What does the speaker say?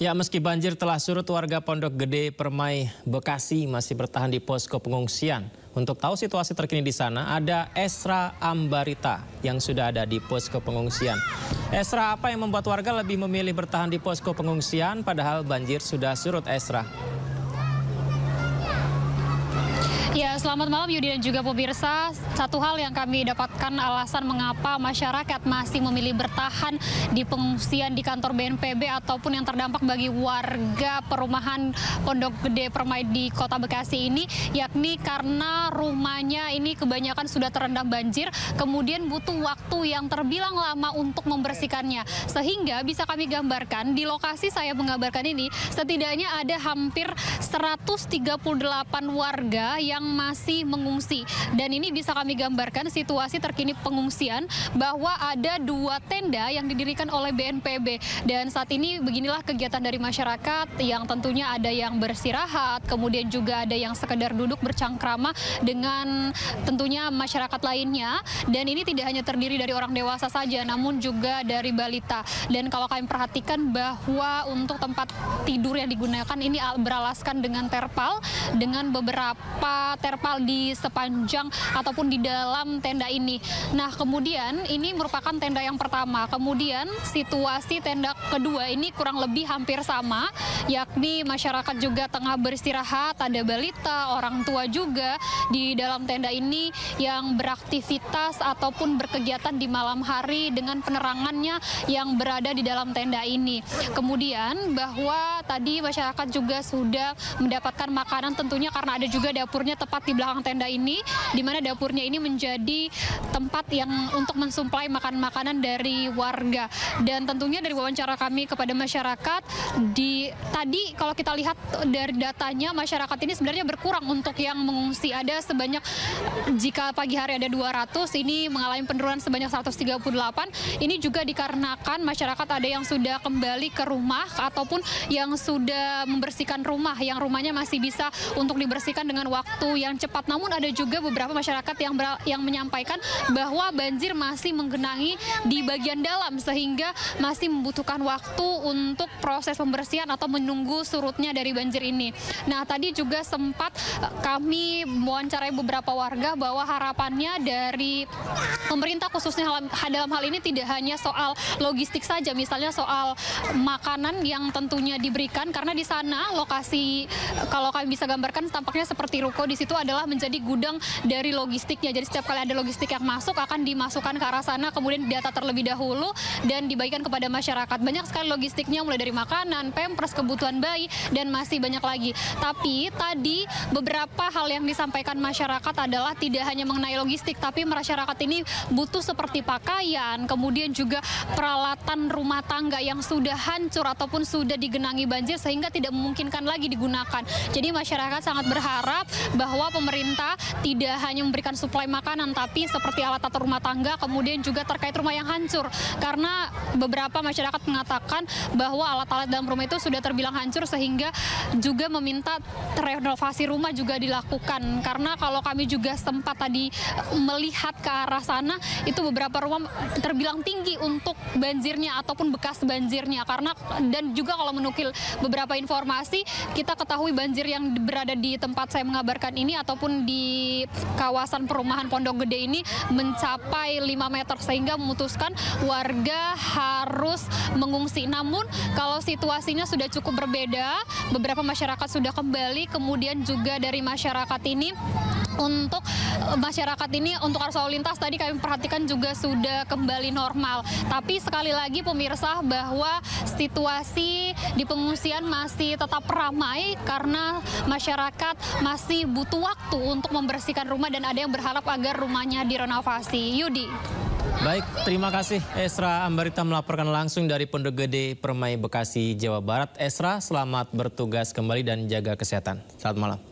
Ya, meski banjir telah surut, warga Pondok Gede Permai, Bekasi masih bertahan di posko pengungsian. Untuk tahu situasi terkini di sana, ada Esra Ambarita yang sudah ada di posko pengungsian. Esra, apa yang membuat warga lebih memilih bertahan di posko pengungsian padahal banjir sudah surut, Esra? Ya, selamat malam Yudi dan juga pemirsa. Satu hal yang kami dapatkan alasan mengapa masyarakat masih memilih bertahan di pengungsian di kantor BNPB ataupun yang terdampak bagi warga perumahan Pondok Gede Permai di Kota Bekasi ini, yakni karena rumahnya ini kebanyakan sudah terendam banjir, kemudian butuh waktu yang terbilang lama untuk membersihkannya. Sehingga bisa kami gambarkan di lokasi saya mengabarkan ini, setidaknya ada hampir 138 warga yang masih mengungsi. Dan ini bisa kami gambarkan situasi terkini pengungsian bahwa ada 2 tenda yang didirikan oleh BNPB. Dan saat ini beginilah kegiatan dari masyarakat yang tentunya ada yang beristirahat, kemudian juga ada yang sekedar duduk bercengkrama dengan tentunya masyarakat lainnya. Dan ini tidak hanya terdiri dari orang dewasa saja, namun juga dari balita. Dan kalau kami perhatikan bahwa untuk tempat tidur yang digunakan ini beralaskan dengan terpal, dengan beberapa terpal di sepanjang ataupun di dalam tenda ini. Nah, kemudian ini merupakan tenda yang pertama. Kemudian situasi tenda kedua ini kurang lebih hampir sama, yakni masyarakat juga tengah beristirahat, ada balita, orang tua juga di dalam tenda ini yang beraktivitas ataupun berkegiatan di malam hari dengan penerangannya yang berada di dalam tenda ini. Kemudian bahwa tadi masyarakat juga sudah mendapatkan makanan tentunya karena ada juga dapurnya tepat di belakang tenda ini, di mana dapurnya ini menjadi tempat yang untuk mensuplai makanan-makanan dari warga. Dan tentunya dari wawancara kami kepada masyarakat, tadi kalau kita lihat dari datanya, masyarakat ini sebenarnya berkurang untuk yang mengungsi. Ada sebanyak, jika pagi hari ada 200, ini mengalami penurunan sebanyak 138. Ini juga dikarenakan masyarakat ada yang sudah kembali ke rumah ataupun yang sudah membersihkan rumah, yang rumahnya masih bisa untuk dibersihkan dengan waktu yang cepat. Namun ada juga beberapa masyarakat yang menyampaikan bahwa banjir masih menggenangi di bagian dalam sehingga masih membutuhkan waktu untuk proses pembersihan atau menunggu surutnya dari banjir ini. Nah, tadi juga sempat kami mewawancarai beberapa warga bahwa harapannya dari pemerintah khususnya dalam hal ini tidak hanya soal logistik saja, misalnya soal makanan yang tentunya diberikan, karena di sana lokasi kalau kami bisa gambarkan tampaknya seperti ruko, di situ adalah menjadi gudang dari logistiknya. Jadi setiap kali ada logistik yang masuk akan dimasukkan ke arah sana, kemudian didata terlebih dahulu dan dibagikan kepada masyarakat. Banyak sekali logistiknya, mulai dari makanan, pampers, kebutuhan bayi, dan masih banyak lagi. Tapi tadi beberapa hal yang disampaikan masyarakat adalah tidak hanya mengenai logistik, tapi masyarakat ini butuh seperti pakaian, kemudian juga peralatan rumah tangga yang sudah hancur ataupun sudah digenangi banjir sehingga tidak memungkinkan lagi digunakan. Jadi masyarakat sangat berharap bahwa pemerintah tidak hanya memberikan suplai makanan, tapi seperti alat atau rumah tangga, kemudian juga terkait rumah yang hancur. Karena beberapa masyarakat mengatakan bahwa alat-alat dalam rumah itu sudah terbilang hancur sehingga juga meminta renovasi rumah juga dilakukan. Karena kalau kami juga sempat tadi melihat ke arah sana, itu beberapa rumah terbilang tinggi untuk banjirnya ataupun bekas banjirnya. Dan juga kalau menukil beberapa informasi, kita ketahui banjir yang berada di tempat saya mengabarkan ini ataupun di kawasan perumahan Pondok Gede ini mencapai 5 meter sehingga memutuskan warga harus mengungsi. Namun kalau situasinya sudah cukup berbeda, beberapa masyarakat sudah kembali, kemudian juga dari masyarakat ini untuk arus lalu lintas tadi kami perhatikan juga sudah kembali normal. Tapi sekali lagi pemirsa, bahwa situasi di pengungsian masih tetap ramai karena masyarakat masih butuh waktu untuk membersihkan rumah dan ada yang berharap agar rumahnya direnovasi. Yudi. Baik, terima kasih Esra Ambarita melaporkan langsung dari Pondok Gede Permai, Bekasi, Jawa Barat. Esra, selamat bertugas kembali dan jaga kesehatan. Selamat malam.